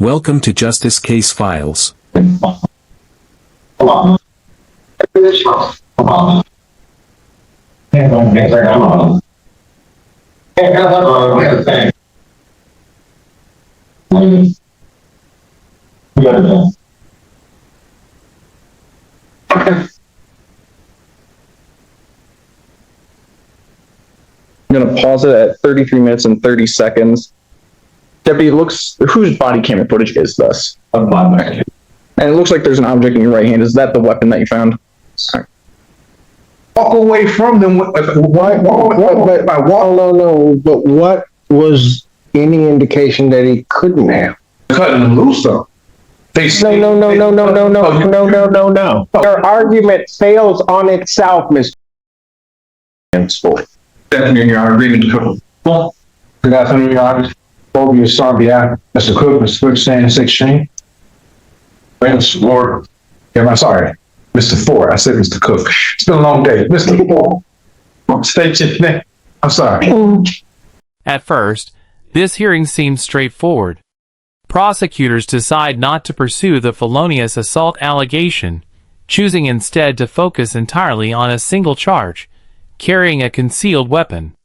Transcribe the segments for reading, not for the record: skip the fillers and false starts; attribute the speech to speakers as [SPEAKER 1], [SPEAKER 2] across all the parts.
[SPEAKER 1] Welcome to Justice Case Files.
[SPEAKER 2] I'm going to pause it at 33 minutes and 30 seconds. Deputy, whose body camera footage is this? And it looks like there's an object in your right hand. Is that the weapon that you found?
[SPEAKER 3] Walk away from them. Why? No. But what was any indication that he couldn't have?
[SPEAKER 4] Cutting them loose though.
[SPEAKER 3] No. Your argument fails on itself, Mr.
[SPEAKER 4] Definitely, Your Honor, agreement to cook. Well, good afternoon, Your Honor. Bobby Sarbiak, Mr. Cook, Mr. Cook, saying this exchange. Mr. Ford. Yeah, I'm sorry. Mr. Ford. I said Mr. Cook. It's been a long day. Mr. Ford. State your name. I'm sorry.
[SPEAKER 5] At first, this hearing seemed straightforward. Prosecutors decide not to pursue the felonious assault allegation, choosing instead to focus entirely on a single charge, carrying a concealed weapon.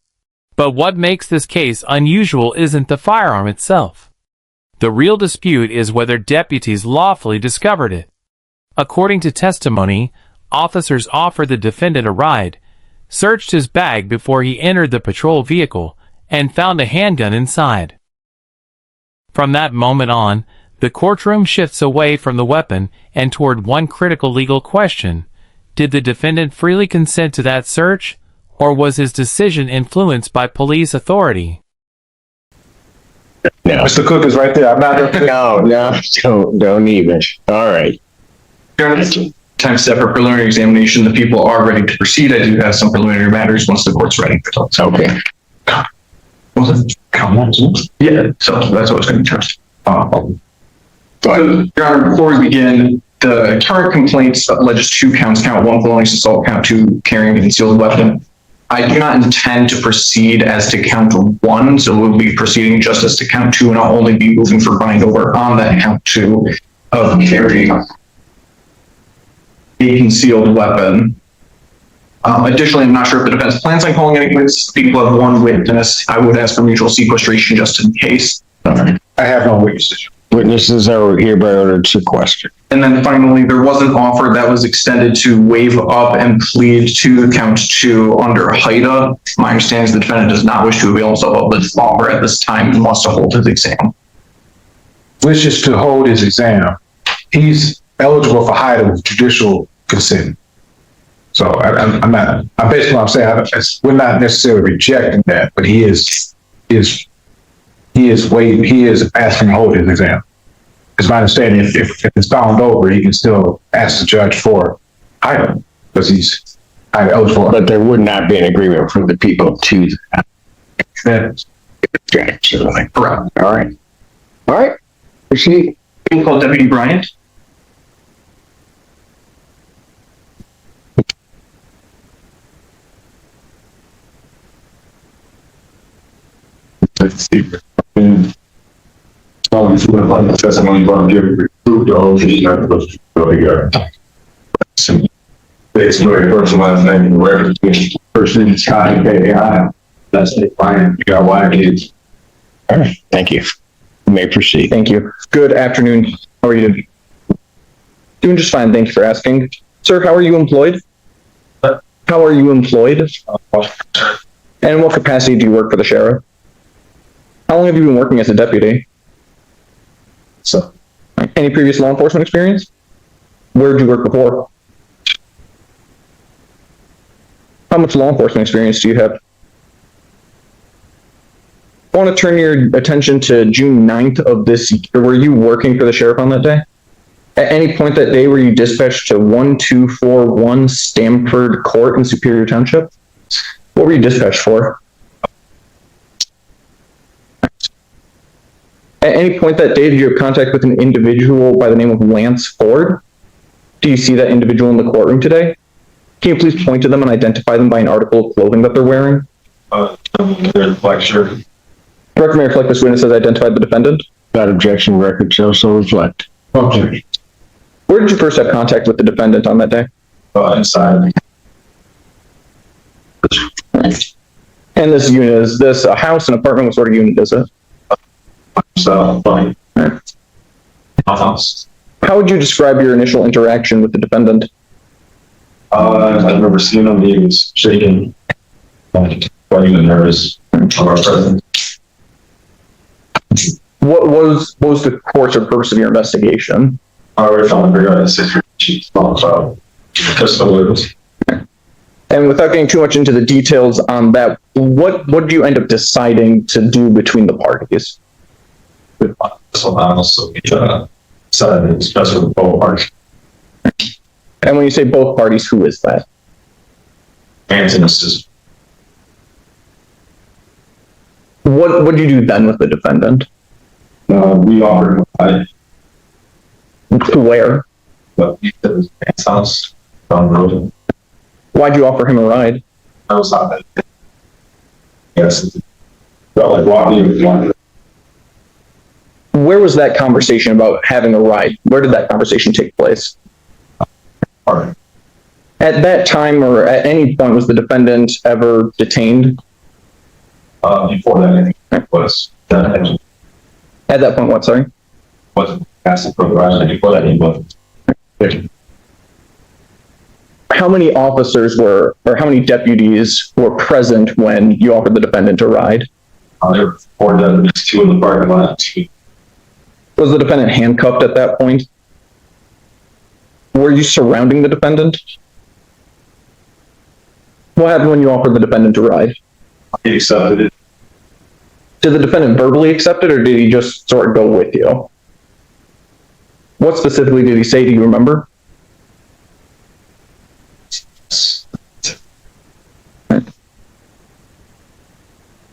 [SPEAKER 5] But what makes this case unusual isn't the firearm itself. The real dispute is whether deputies lawfully discovered it. According to testimony, officers offered the defendant a ride, searched his bag before he entered the patrol vehicle, and found a handgun inside. From that moment on, the courtroom shifts away from the weapon and toward one critical legal question. Did the defendant freely consent to that search, or was his decision influenced by police authority?
[SPEAKER 3] No.
[SPEAKER 4] Mr. Cook is right there. I'm not.
[SPEAKER 3] Don't even. All right.
[SPEAKER 4] Your Honor, time set for preliminary examination. The people are ready to proceed. I do have some preliminary matters once the court's ready.
[SPEAKER 3] Okay.
[SPEAKER 4] Was it? Yeah, so that's what I was going to trust. Your Honor, before we begin, the current complaints alleges 2 counts. Count 1, felonious assault. Count 2, carrying a concealed weapon. I do not intend to proceed as to count 1, so we'll be proceeding just as to count 2, and I'll only be moving for bind over on that count 2 of carrying a concealed weapon. Additionally, I'm not sure if the defense plans on calling any witnesses. People have 1 witness. I would ask for mutual sequestration just in case.
[SPEAKER 3] I have no witnesses. Witnesses are hereby ordered to question.
[SPEAKER 4] And then finally, there was an offer that was extended to waive up and plead to count 2 under HIDA. My understanding is the defendant does not wish to avail himself of this offer at this time and wants to hold his exam.
[SPEAKER 6] Wishes to hold his exam. He's eligible for HIDA with judicial consent. So I'm basically what I'm saying. We're not necessarily rejecting that, but he is asking to hold his exam. It's my understanding if it's found over, he can still ask the judge for HIDA because he's HIDA eligible.
[SPEAKER 3] But there would not be an agreement from the people to that.
[SPEAKER 4] Correct.
[SPEAKER 3] All right. Proceed.
[SPEAKER 4] Being called Deputy Bryant.
[SPEAKER 7] Let's see. Testimony about giving proof to hold his It's very first last name and reference person is K.A.I. That's it, Brian. You got Y kids.
[SPEAKER 3] All right. Thank you. You may proceed.
[SPEAKER 2] Thank you. Good afternoon. How are you doing? Just fine. Thank you for asking. Sir, how are you employed? And in what capacity do you work for the sheriff? How long have you been working as a deputy?
[SPEAKER 6] So,
[SPEAKER 2] any previous law enforcement experience? Where did you work before? How much law enforcement experience do you have? I want to turn your attention to June 9th of this year. Were you working for the sheriff on that day? At any point that day, were you dispatched to 1241 Stamford Court in Superior Township? What were you dispatched for? At any point that day, did you have contact with an individual by the name of Lance Ford? Do you see that individual in the courtroom today? Can you please point to them and identify them by an article of clothing that they're wearing?
[SPEAKER 7] Black shirt.
[SPEAKER 2] Record may reflect this witness has identified the defendant.
[SPEAKER 3] That objection record shall so reflect.
[SPEAKER 6] Objection.
[SPEAKER 2] Where did you first have contact with the defendant on that day?
[SPEAKER 7] Inside.
[SPEAKER 2] And this unit, is this a house, an apartment? What sort of unit is it?
[SPEAKER 7] So, funny. House.
[SPEAKER 2] How would you describe your initial interaction with the defendant?
[SPEAKER 7] I've never seen him. He was shaking, quite even nervous of our presence.
[SPEAKER 2] What was the course or purpose of your investigation?
[SPEAKER 7] We found a guy at 6 about pistol wounds.
[SPEAKER 2] And without getting too much into the details on that, what did you end up deciding to do between the parties?
[SPEAKER 7] With pistol house, so we decided to discuss with both parties.
[SPEAKER 2] And when you say both parties, who is that?
[SPEAKER 7] Antonis.
[SPEAKER 2] What did you do then with the defendant?
[SPEAKER 7] We offered him a ride,
[SPEAKER 2] To where?
[SPEAKER 7] but he said his aunt's house down the road.
[SPEAKER 2] Why'd you offer him a ride?
[SPEAKER 7] I was not that. Yes. Felt like walking.
[SPEAKER 2] Where was that conversation about having a ride? Where did that conversation take place?
[SPEAKER 7] All right.
[SPEAKER 2] At that time or at any point, was the defendant ever detained?
[SPEAKER 7] Before that, I think it was that
[SPEAKER 2] At that point, what, sorry?
[SPEAKER 7] wasn't asking for the ride. Before that, he wasn't.
[SPEAKER 2] How many officers or how many deputies were present when you offered the defendant a ride?
[SPEAKER 7] There were 4 deputies, 2 in the parking lot. 2.
[SPEAKER 2] Was the defendant handcuffed at that point? Were you surrounding the defendant? What happened when you offered the defendant a ride?
[SPEAKER 7] He accepted it.
[SPEAKER 2] Did the defendant verbally accept it, or did he just sort of go with you? What specifically did he say? Do you remember?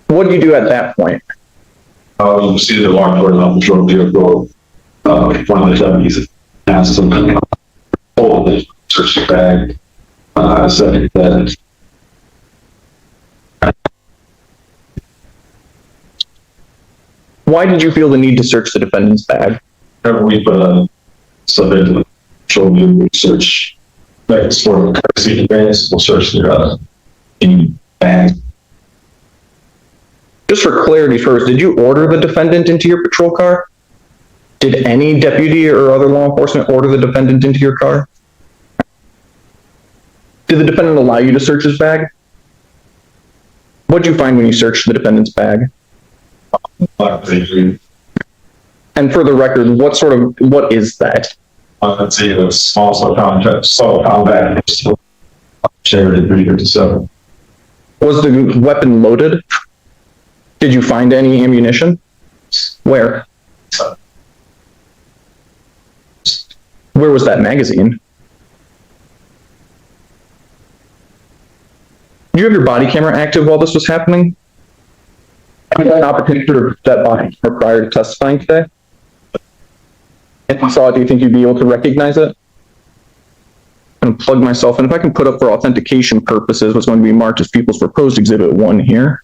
[SPEAKER 2] What did you do at that point?
[SPEAKER 7] We see the alarm door on the patrol vehicle. One of the deputies asked him to pull the search the bag. Said that
[SPEAKER 2] Why did you feel the need to search the defendant's bag?
[SPEAKER 7] whenever we put a subject to the patrol vehicle search, like for courtesy advance, we'll search their any bag.
[SPEAKER 2] Just for clarity first, did you order the defendant into your patrol car? Did any deputy or other law enforcement order the defendant into your car? Did the defendant allow you to search his bag? What did you find when you searched the defendant's bag? And for the record, what is that?
[SPEAKER 7] Let's see, the small subcombat bag. Shared at 357.
[SPEAKER 2] Was the weapon loaded? Did you find any ammunition? Where? Where was that magazine? Do you have your body camera active while this was happening? Have you had an opportunity to review that body camera prior to testifying today? If you saw it, do you think you'd be able to recognize it? I'm going to plug myself in. If I can put up for authentication purposes what's going to be marked as People's Proposed Exhibit 1 here.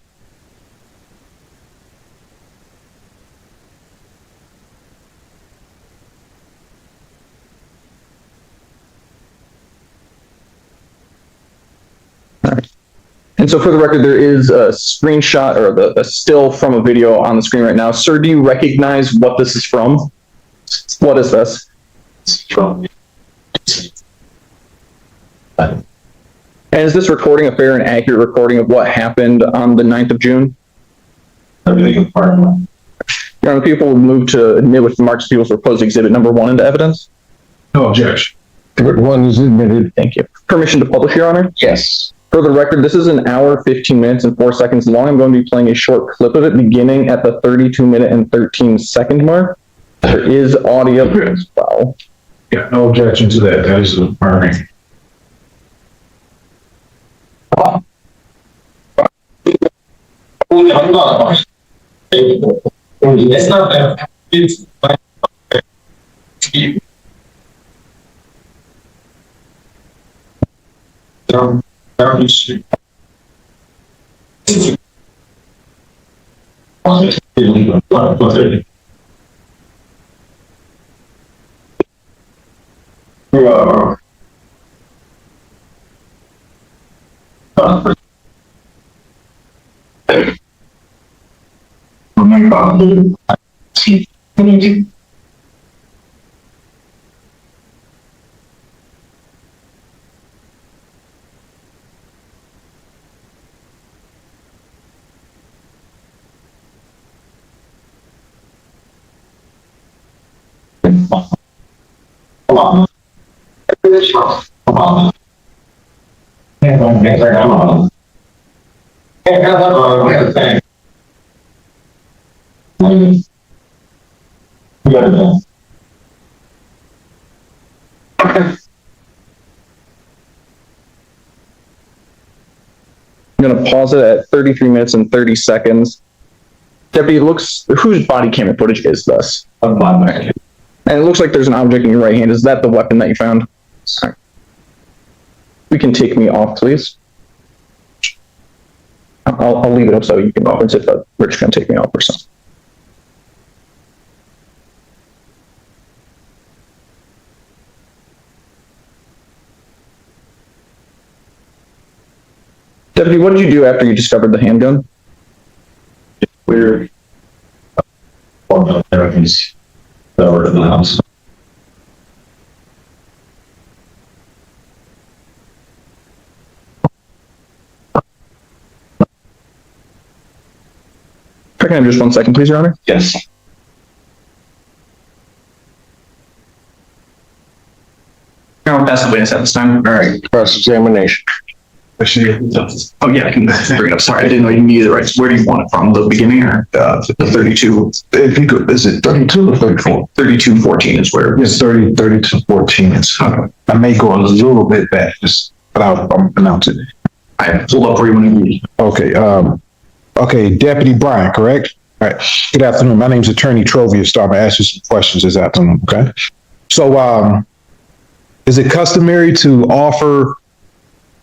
[SPEAKER 2] And so for the record, there is a screenshot or a still from a video on the screen right now. Sir, do you recognize what this is from? What is this? And is this recording a fair and accurate recording of what happened on the 9th of June?
[SPEAKER 7] Everything in the parking lot.
[SPEAKER 2] Your Honor, people will move to admit with the marks of People's Proposed Exhibit number 1 into evidence.
[SPEAKER 6] No objection.
[SPEAKER 3] Exhibit 1 is admitted.
[SPEAKER 2] Thank you. Permission to publish, Your Honor?
[SPEAKER 3] Yes.
[SPEAKER 2] For the record, this is an hour, 15 minutes, and 4 seconds long. I'm going to be playing a short clip of it beginning at the 32-minute and 13-second mark. There is audio as well.
[SPEAKER 6] Yeah, no objection to that. That is affirming.
[SPEAKER 7] It's not that. It's
[SPEAKER 2] I'm gonna pause it at 33 minutes and 30 seconds. Deputy, whose body camera footage is this? And it looks like there's an object in your right hand. Is that the weapon that you found? Right. We can take me off, please. I'll leave it up so you can reference it, but we're just gonna take me off or something. Deputy, what did you do after you discovered the handgun?
[SPEAKER 7] We're therapies that were in the house.
[SPEAKER 2] If I can have just 1 second, please, Your Honor.
[SPEAKER 7] Yes.
[SPEAKER 4] I'll pass the witness at this time.
[SPEAKER 3] All right, cross-examination.
[SPEAKER 4] Oh, yeah, I can bring it up. Sorry, I didn't know you needed it right. Where do you want it from? The beginning or the 32?
[SPEAKER 6] If you could, is it 32 or 34?
[SPEAKER 4] 32:14 is where.
[SPEAKER 6] It's 32:14. It's, I may go a little bit back, but I'll pronounce it.
[SPEAKER 4] I pulled up for you when you need.
[SPEAKER 6] Okay, okay, Deputy Brian, correct? All right, good afternoon. My name's Attorney Trovia Star. I'm gonna ask you some questions this afternoon, okay? So, is it customary to offer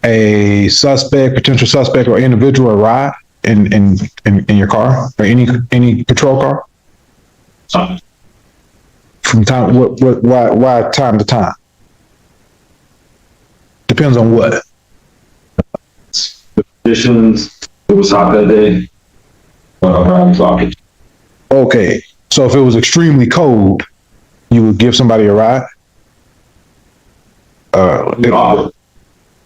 [SPEAKER 6] a potential suspect or individual a ride in your car or any patrol car? From time, why time to time? Depends on what.
[SPEAKER 7] The conditions, it was hot that day. I'm talking.
[SPEAKER 6] Okay, so if it was extremely cold, you would give somebody a ride?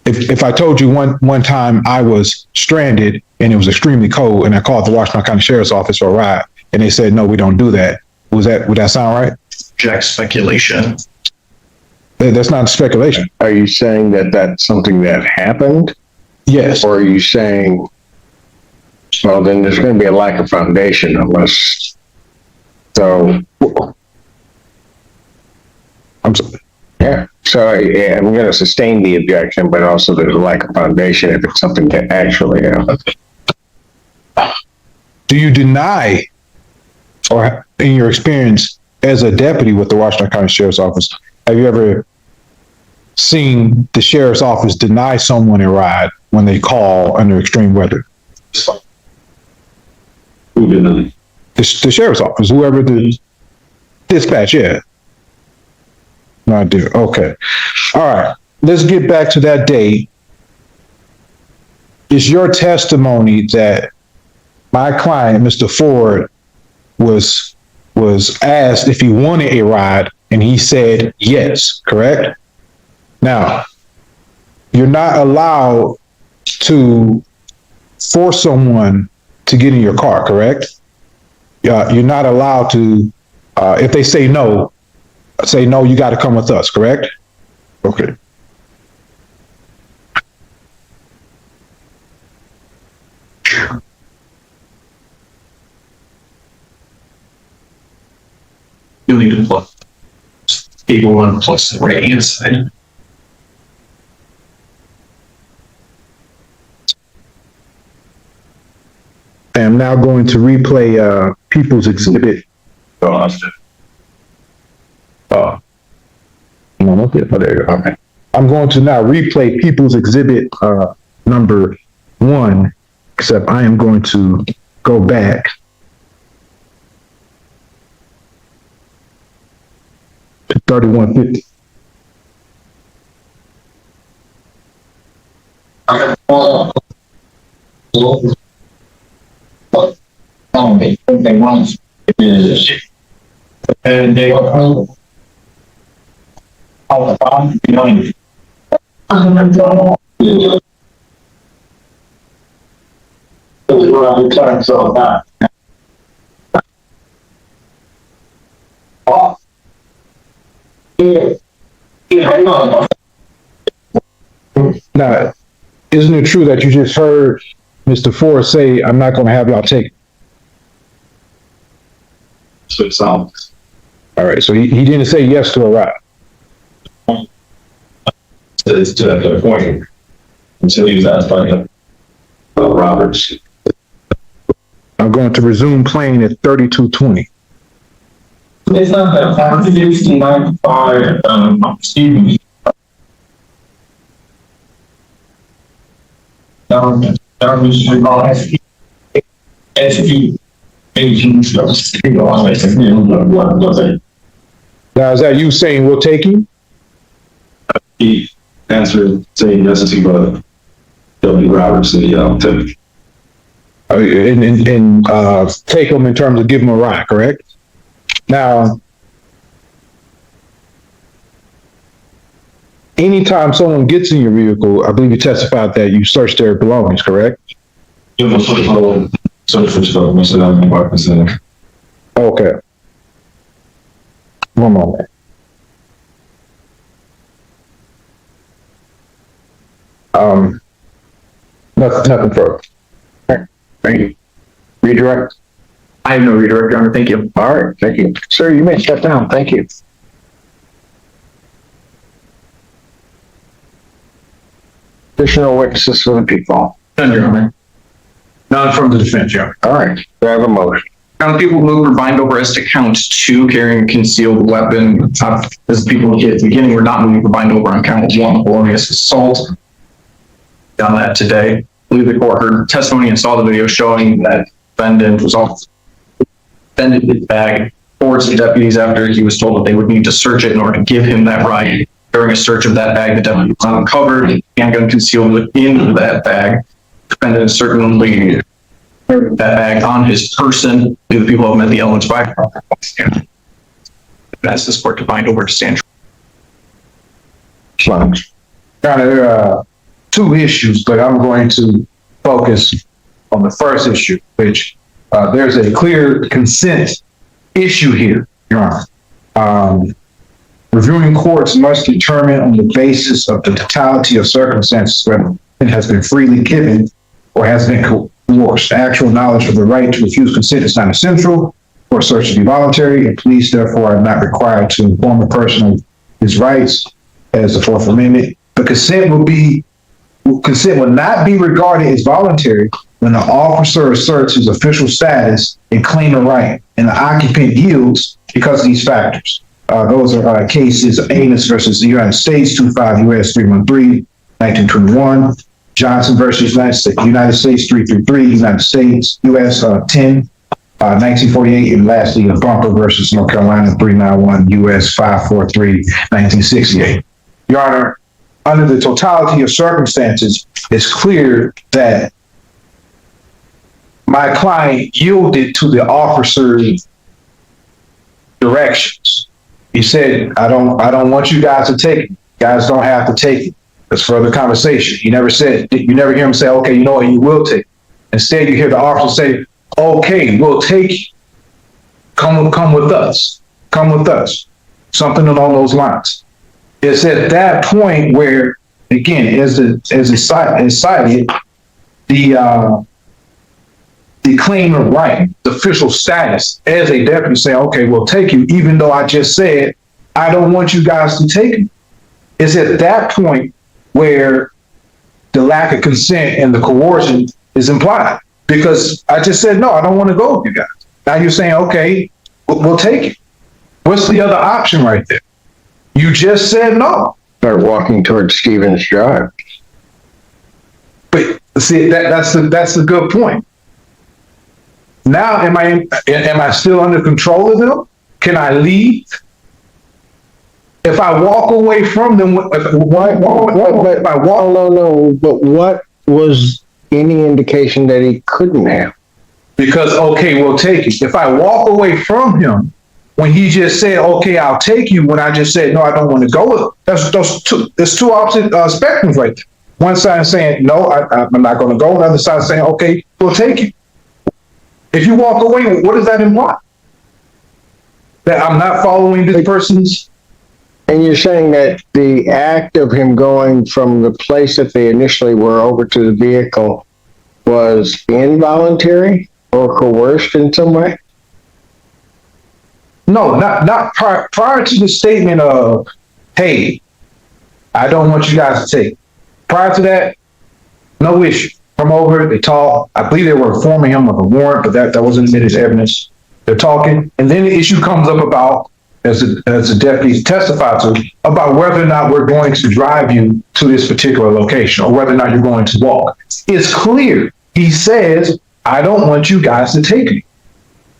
[SPEAKER 6] If I told you one time I was stranded and it was extremely cold and I called the Washington County Sheriff's Office for a ride and they said, no, we don't do that. Would that sound right?
[SPEAKER 4] Jack speculation.
[SPEAKER 6] That's not speculation.
[SPEAKER 3] Are you saying that that's something that happened?
[SPEAKER 6] Yes.
[SPEAKER 3] Or are you saying, well, then there's going to be a lack of foundation unless, so.
[SPEAKER 6] I'm sorry.
[SPEAKER 3] Yeah, so yeah, I'm going to sustain the objection, but also there's a lack of foundation if it's something that actually happened.
[SPEAKER 6] Do you deny, or in your experience as a deputy with the Washington County Sheriff's Office, have you ever seen the Sheriff's Office deny someone a ride when they call under extreme weather?
[SPEAKER 7] Who did that?
[SPEAKER 6] The Sheriff's Office, whoever the dispatch, yeah. No, I do. Okay. All right. Let's get back to that day. Is your testimony that my client, Mr. Ford, was asked if he wanted a ride and he said yes, correct? Now, you're not allowed to force someone to get in your car, correct? You're not allowed to, if they say no, you got to come with us, correct? Okay.
[SPEAKER 4] You'll need to plug cable 1 plus the right hand side.
[SPEAKER 6] I am now going to replay People's Exhibit. No, there you go. Okay. I'm going to now replay People's Exhibit number 1, except I am going to go back to 3150.
[SPEAKER 7] They want is, and they are all the time behind.
[SPEAKER 3] Now, isn't it true that you just heard Mr. Ford say, I'm not gonna have y'all take it?
[SPEAKER 7] So it sounds.
[SPEAKER 3] All right, so he didn't say yes to a ride.
[SPEAKER 7] It's to that point. Until he was asked by Roberts.
[SPEAKER 3] I'm going to resume playing at 32:20.
[SPEAKER 7] It's not that hard to get to 95, Stevens.
[SPEAKER 3] Now, is that you saying we'll take you?
[SPEAKER 7] He answered saying yes to W. Roberts and take.
[SPEAKER 3] And take them in terms of give them a ride, correct? Now, anytime someone gets in your vehicle, I believe you testified that you search their belongings, correct? Okay. One moment. Nothing further. All right, thank you. Redirect.
[SPEAKER 2] I have no redirect, Your Honor. Thank you.
[SPEAKER 3] All right, thank you. Sir, you may step down. Thank you. Additional witnesses for the people.
[SPEAKER 2] None, Your Honor.
[SPEAKER 3] None from the defense, Your Honor. All right, do I have a motion?
[SPEAKER 2] People move or bind over as to count 2, carrying a concealed weapon. As people at the beginning, we're not moving or bind over on count 1, felonious assault. Done that today. I believe the court heard testimony and saw the video showing that defendant was also defended his bag towards the deputies after he was told that they would need to search it in order to give him that right. During a search of that bag, the deputy was uncovered, handgun concealed within that bag. Defendant certainly that bag on his person. The people have met the elements by that's this court to bind over to stand.
[SPEAKER 3] Now, there are 2 issues, but I'm going to focus on the first issue, which there's a clear consent issue here, Your Honor. Reviewing courts must determine on the basis of the totality of circumstances whether it has been freely given or has been coerced. Actual knowledge of the right to refuse consent is not essential for a search to be voluntary, and police therefore are not required to inform a person of his rights as the Fourth Amendment. But consent will not be regarded as voluntary when the officer asserts his official status and claim a right, and the occupant yields because of these factors. Those are cases of Amos versus the United States, 25 U.S. 313, 1921. Johnson versus United States 333, United States, U.S. 10, 1948, and lastly, Bumper versus North Carolina 391, U.S. 543, 1968. Your Honor, under the totality of circumstances, it's clear that my client yielded to the officer's directions. He said, I don't want you guys to take it. You guys don't have to take it. That's further conversation. You never hear him say, okay, you know what, you will take it. Instead, you hear the officer say, okay, we'll take you. Come with us. Come with us. Something along those lines. It's at that point where, again, as cited, the claim of right, the official status as a deputy saying, okay, we'll take you, even though I just said, I don't want you guys to take me. It's at that point where the lack of consent and the coercion is implied. Because I just said, no, I don't want to go with you guys. Now you're saying, okay, we'll take it. What's the other option right there? You just said no.
[SPEAKER 8] Start walking towards Stevens Drive.
[SPEAKER 3] But see, that's the good point. Now, am I still under control of them? Can I leave? If I walk away from them,
[SPEAKER 8] But what was any indication that he couldn't have?
[SPEAKER 3] Because, okay, we'll take it. If I walk away from him, when he just said, okay, I'll take you, when I just said, no, I don't want to go, there's two opposite spectrums right there. One side saying, no, I'm not going to go. The other side saying, okay, we'll take you. If you walk away, what does that imply? That I'm not following this person's?
[SPEAKER 8] And you're saying that the act of him going from the place that they initially were over to the vehicle was involuntary or coerced in some way?
[SPEAKER 3] No, not prior to the statement of, hey, I don't want you guys to take. Prior to that, no issue. Come over, they talk. I believe they were informing him of a warrant, but that wasn't admitted as evidence. They're talking, and then the issue comes up about, as the deputies testify to, about whether or not we're going to drive you to this particular location or whether or not you're going to walk. It's clear. He says, I don't want you guys to take me.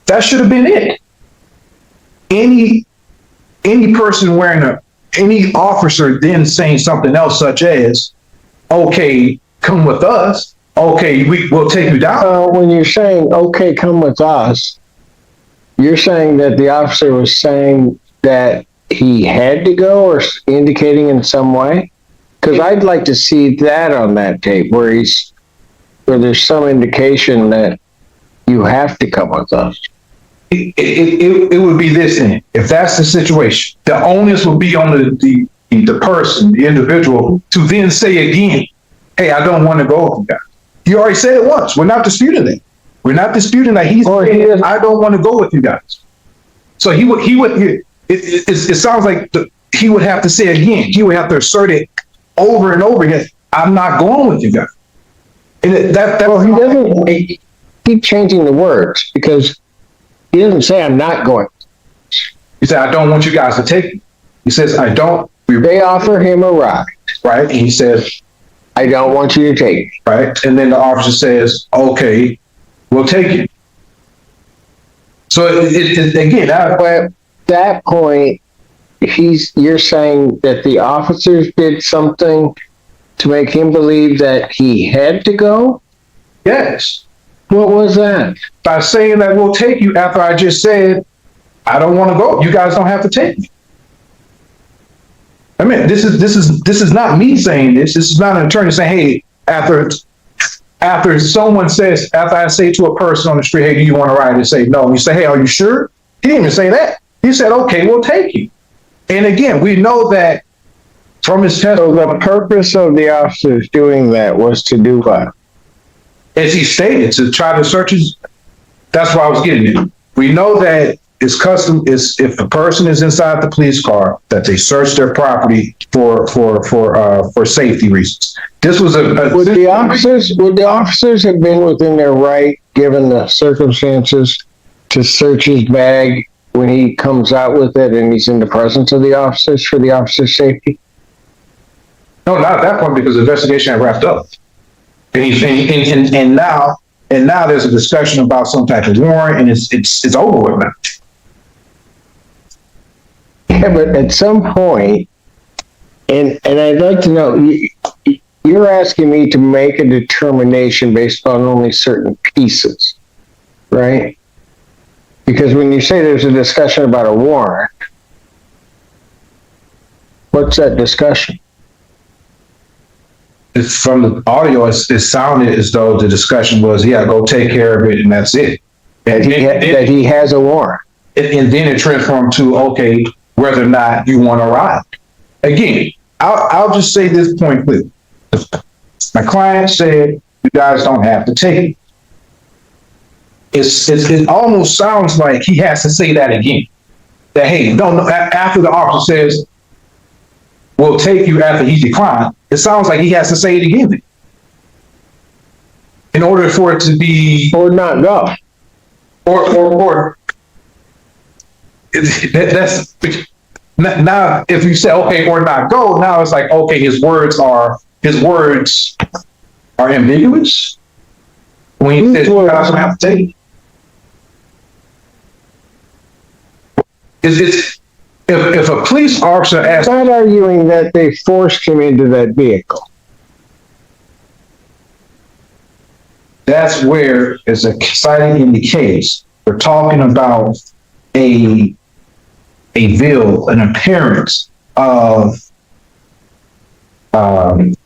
[SPEAKER 3] That should have been it. Any person any officer then saying something else such as, okay, come with us. Okay, we'll take you down.
[SPEAKER 8] When you're saying, okay, come with us, you're saying that the officer was saying that he had to go or indicating in some way? Because I'd like to see that on that tape where there's some indication that you have to come with us.
[SPEAKER 3] It would be this thing. If that's the situation, the onus will be on the person, the individual, to then say again, hey, I don't want to go with you guys. He already said it once. We're not disputing that. We're not disputing that. He's saying, I don't want to go with you guys. So he would. It sounds like he would have to say again. He would have to assert it over and over again. I'm not going with you guys. And he
[SPEAKER 8] doesn't keep changing the words because he doesn't say I'm not going.
[SPEAKER 3] He said, I don't want you guys to take me. He says, I don't.
[SPEAKER 8] They offer him a ride.
[SPEAKER 3] Right. And he says,
[SPEAKER 8] I don't want you to take me.
[SPEAKER 3] Right. And then the officer says, okay, we'll take you. So again,
[SPEAKER 8] at that point, you're saying that the officers did something to make him believe that he had to go?
[SPEAKER 3] Yes.
[SPEAKER 8] What was that?
[SPEAKER 3] By saying that we'll take you after I just said, I don't want to go. You guys don't have to take me. I mean, this is not me saying this. This is not an attorney saying, hey, after someone says, after I say to a person on the street, hey, do you want to ride? And say no. And you say, hey, are you sure? He didn't even say that. He said, okay, we'll take you. And again, we know that from his testimony.
[SPEAKER 8] So the purpose of the officers doing that was to do what?
[SPEAKER 3] As he stated, to try to search his. That's what I was getting at. We know that it's custom is if a person is inside the police car that they search their property for safety reasons. This was
[SPEAKER 8] would the officers have been within their right, given the circumstances, to search his bag when he comes out with it and he's in the presence of the officers for the officer's safety?
[SPEAKER 3] No, not at that point, because the investigation had wrapped up. And now there's a discussion about some type of warrant, and it's over with now.
[SPEAKER 8] Yeah, but at some point, and I'd like to know, you're asking me to make a determination based on only certain pieces, right? Because when you say there's a discussion about a warrant, what's that discussion?
[SPEAKER 3] It's from the audio. It sounded as though the discussion was, yeah, go take care of it, and that's it.
[SPEAKER 8] That he has a warrant.
[SPEAKER 3] And then it transformed to, okay, whether or not you want to ride. Again, I'll just say this point clearly. My client said, you guys don't have to take it. It almost sounds like he has to say that again. That, hey, no, after the officer says, we'll take you after he declined, it sounds like he has to say it again. In order for it to be...
[SPEAKER 8] Or not go.
[SPEAKER 3] Or that's... Now, if you say, okay, or not go, now it's like, okay, his words are ambiguous. When he says, you guys don't have to take it. If a police officer asks...
[SPEAKER 8] I'm not arguing that they forced him into that vehicle.
[SPEAKER 3] that's where, as a cited in the case, we're talking about a an appearance of an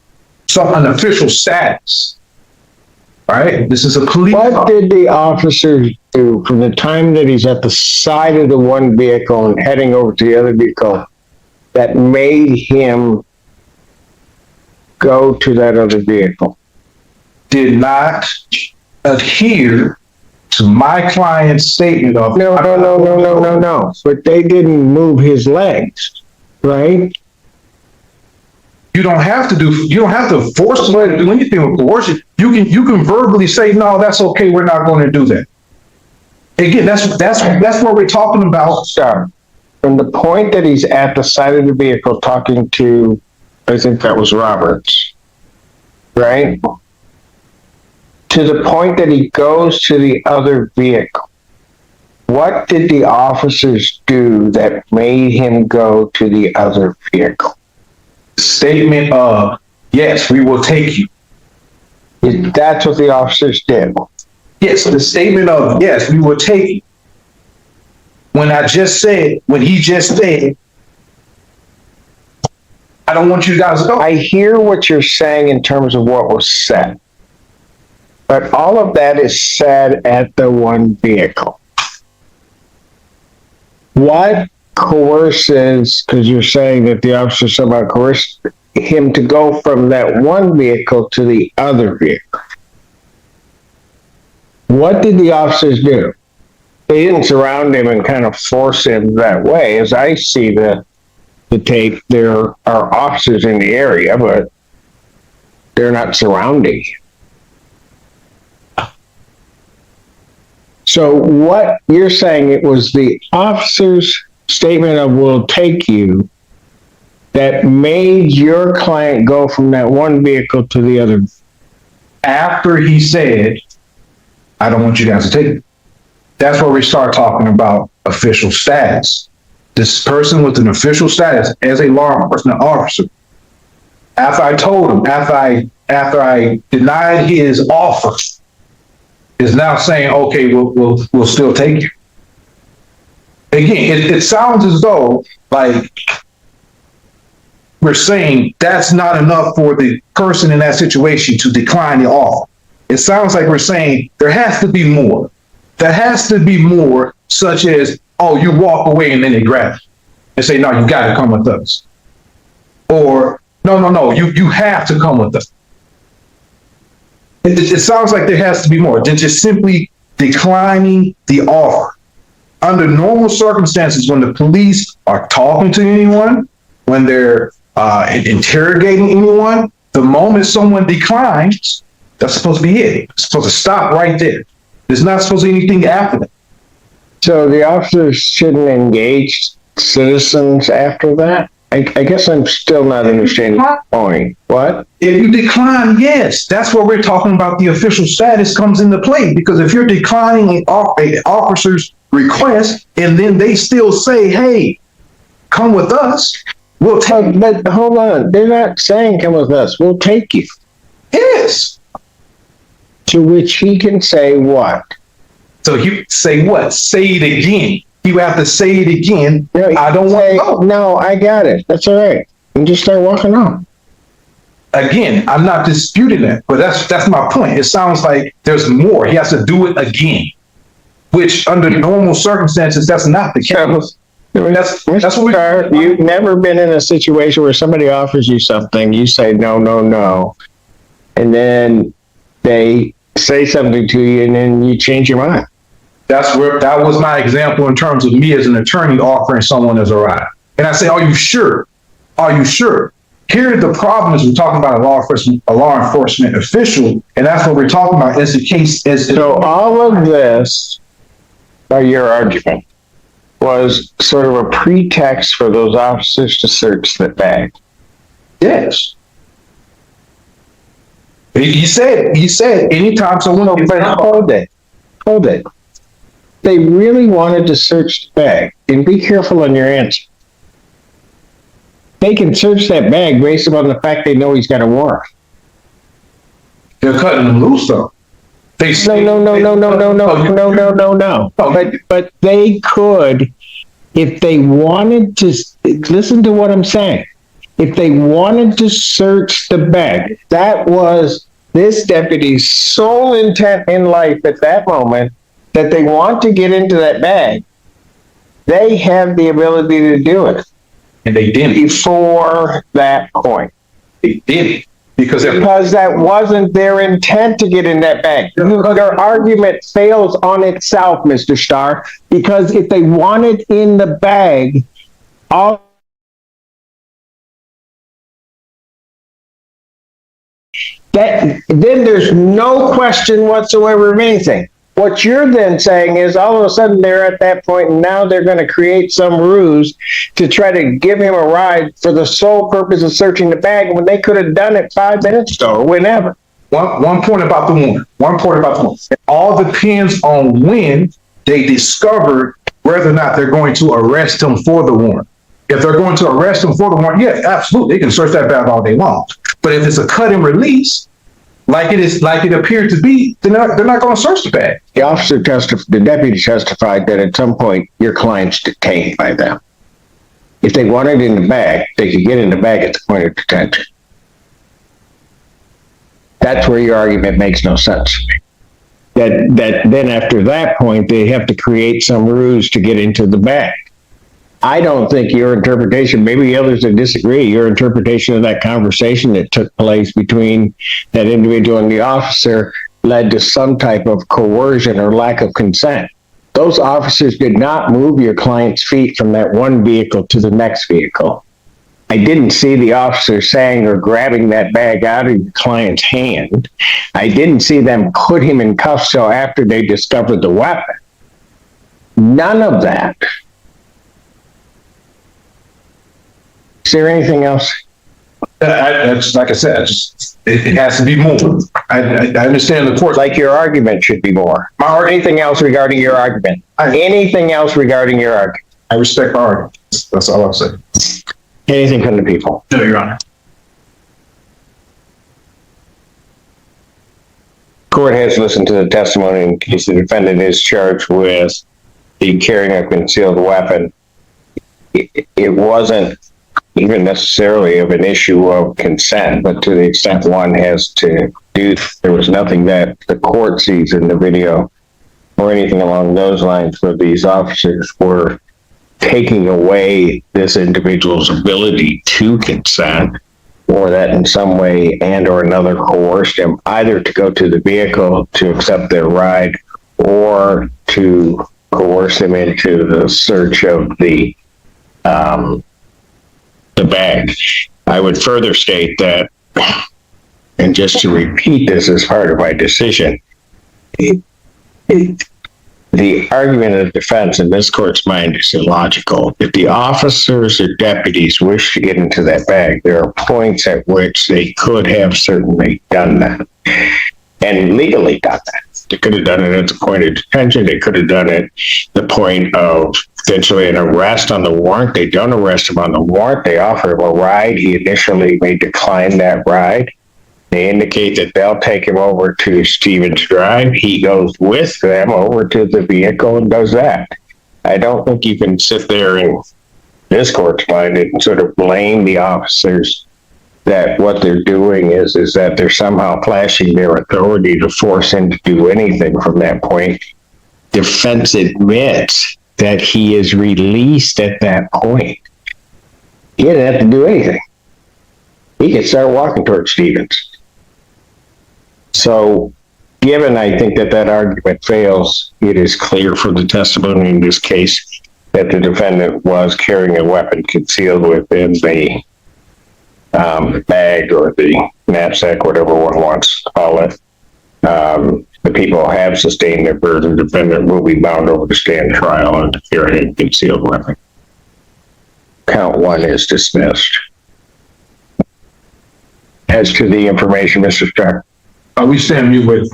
[SPEAKER 3] official status, right? This is a police.
[SPEAKER 8] What did the officers do from the time that he's at the side of the one vehicle and heading over to the other vehicle that made him go to that other vehicle?
[SPEAKER 3] Did not adhere to my client's statement of
[SPEAKER 8] No. But they didn't move his legs, right?
[SPEAKER 3] you don't have to force somebody to do anything with coercion. You can verbally say, no, that's okay, we're not going to do that. Again, that's what we're talking about.
[SPEAKER 8] Sorry. From the point that he's at the side of the vehicle talking to, I think that was Roberts, right? To the point that he goes to the other vehicle. What did the officers do that made him go to the other vehicle?
[SPEAKER 3] Statement of, yes, we will take you.
[SPEAKER 8] That's what the officers did.
[SPEAKER 3] Yes, the statement of, yes, we will take you. When he just said, I don't want you guys to go.
[SPEAKER 8] I hear what you're saying in terms of what was said. But all of that is said at the one vehicle. What coerces, because you're saying that the officer somehow coerced him to go from that one vehicle to the other vehicle? What did the officers do? They didn't surround him and kind of force him that way. As I see the tape, there are officers in the area, but they're not surrounding him. So what you're saying, it was the officer's statement of "we'll take you" that made your client go from that one vehicle to the other.
[SPEAKER 3] After he said, I don't want you guys to take it. That's where we start talking about official status. This person with an official status as a law enforcement officer. After I told him, after I denied his offer, is now saying, okay, we'll still take you. Again, it sounds as though like we're saying that's not enough for the person in that situation to decline the offer. It sounds like we're saying there has to be more. There has to be more, such as, oh, you walk away and then they grab you and say, no, you got to come with us. Or, no, you have to come with us. It sounds like there has to be more than just simply declining the offer. Under normal circumstances, when the police are talking to anyone, when they're interrogating anyone, the moment someone declines, that's supposed to be it. It's supposed to stop right there. There's not supposed to be anything after that.
[SPEAKER 8] So the officers shouldn't engage citizens after that? I guess I'm still not understanding the point. What?
[SPEAKER 3] If you decline, yes, that's where we're talking about the official status comes into play. Because if you're declining an officer's request and then they still say, hey, come with us, we'll take.
[SPEAKER 8] But hold on, they're not saying come with us, we'll take you.
[SPEAKER 3] Yes.
[SPEAKER 8] To which he can say what?
[SPEAKER 3] So you say what? Say it again. You have to say it again.
[SPEAKER 8] No,
[SPEAKER 3] I don't want to go.
[SPEAKER 8] No, I got it. That's all right. And just start walking on.
[SPEAKER 3] Again, I'm not disputing that, but that's my point. It sounds like there's more. He has to do it again, which under normal circumstances, that's not the case. That's what
[SPEAKER 8] You've never been in a situation where somebody offers you something, you say no, and then they say something to you, and then you change your mind.
[SPEAKER 3] That was my example in terms of me as an attorney offering someone as a ride. And I say, are you sure? Are you sure? Here, the problem is we're talking about a law enforcement official, and that's what we're talking about as the case.
[SPEAKER 8] So all of this, by your argument, was sort of a pretext for those officers to search the bag.
[SPEAKER 3] Yes. He said anytime someone.
[SPEAKER 8] But hold it. They really wanted to search the bag, and be careful on your answer. They can search that bag based upon the fact they know he's got a warrant.
[SPEAKER 3] They're cutting him loose, though. They
[SPEAKER 8] No. But they could, if they wanted to, listen to what I'm saying. If they wanted to search the bag, that was this deputy's sole intent in life at that moment, that they want to get into that bag. They have the ability to do it.
[SPEAKER 3] And they didn't.
[SPEAKER 8] Before that point.
[SPEAKER 3] They didn't. Because
[SPEAKER 8] that wasn't their intent to get in that bag. Their argument fails on itself, Mr. Starr, because if they wanted in the bag, then there's no question whatsoever of anything. What you're then saying is all of a sudden they're at that point and now they're going to create some ruse to try to give him a ride for the sole purpose of searching the bag when they could have done it 5 minutes ago or whenever.
[SPEAKER 3] One point about the warrant. It all depends on when they discover whether or not they're going to arrest him for the warrant. If they're going to arrest him for the warrant, yeah, absolutely, they can search that bag all day long. But if it's a cut and release, like it appeared to be, they're not going to search the bag.
[SPEAKER 8] The deputy testified that at some point your client's detained by them. If they wanted in the bag, they could get in the bag at the point of detention. That's where your argument makes no sense to me. That then after that point, they have to create some ruse to get into the bag. I don't think your interpretation, maybe others that disagree, your interpretation of that conversation that took place between that individual and the officer led to some type of coercion or lack of consent. Those officers did not move your client's feet from that one vehicle to the next vehicle. I didn't see the officer saying or grabbing that bag out of your client's hand. I didn't see them put him in cuffs till after they discovered the weapon. None of that. Is there anything else?
[SPEAKER 3] It's like I said, it has to be more. I understand the court.
[SPEAKER 8] Like your argument should be more. Anything else regarding your argument? Anything else regarding your argument?
[SPEAKER 3] I respect my argument. That's all I'll say.
[SPEAKER 8] Anything from the people?
[SPEAKER 4] No, Your Honor.
[SPEAKER 8] Court has listened to the testimony in case the defendant is charged with the carrying a concealed weapon. It wasn't even necessarily of an issue of consent, but to the extent one has to do, there was nothing that the court sees in the video or anything along those lines where these officers were taking away this individual's ability to consent, or that in some way and or another coerced him either to go to the vehicle to accept their ride or to coerce him into the search of the bag. I would further state that, and just to repeat this as part of my decision, the argument of the defense in this court's mind is illogical. If the officers or deputies wish to get into that bag, there are points at which they could have certainly done that and legally done that. They could have done it at the point of detention. They could have done it at the point of potentially an arrest on the warrant. They don't arrest him on the warrant. They offer him a ride. He initially may decline that ride. They indicate that they'll take him over to Stevens Drive. He goes with them over to the vehicle and does that. I don't think you can sit there in this court's mind and sort of blame the officers that what they're doing is that they're somehow flashing their authority to force him to do anything from that point. Defense admits that he is released at that point. He didn't have to do anything. He could start walking towards Stevens. So, given I think that argument fails, it is clear from the testimony in this case that the defendant was carrying a weapon concealed within the bag or the knapsack, whatever one wants to call it. The people have sustained their burden. The defendant will be bound over to stand trial and carrying a concealed weapon. Count 1 is dismissed. As to the information, Mr. Starr.
[SPEAKER 3] We stand mute with.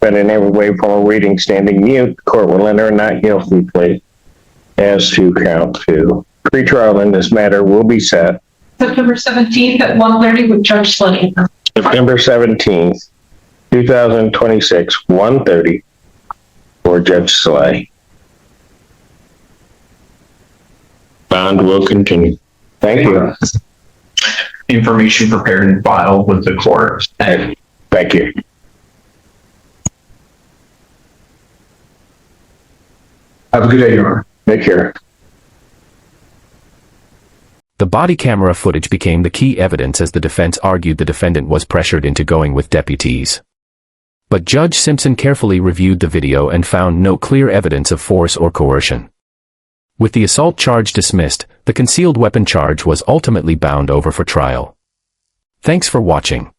[SPEAKER 8] But in every way from a reading standing mute, the court will enter a not guilty plea as to count 2. Pretrial in this matter will be set
[SPEAKER 9] September 17th at 1:30 with Judge Slayton.
[SPEAKER 8] September 17th. 2026, 1:30 for Judge Slay. Bond will continue. Thank you.
[SPEAKER 4] Information prepared and filed with the court. And
[SPEAKER 8] Thank you.
[SPEAKER 3] Have a good day, Your Honor.
[SPEAKER 8] Take care.
[SPEAKER 1] The body camera footage became the key evidence as the defense argued the defendant was pressured into going with deputies. But Judge Simpson carefully reviewed the video and found no clear evidence of force or coercion. With the assault charge dismissed, the concealed weapon charge was ultimately bound over for trial. Thanks for watching.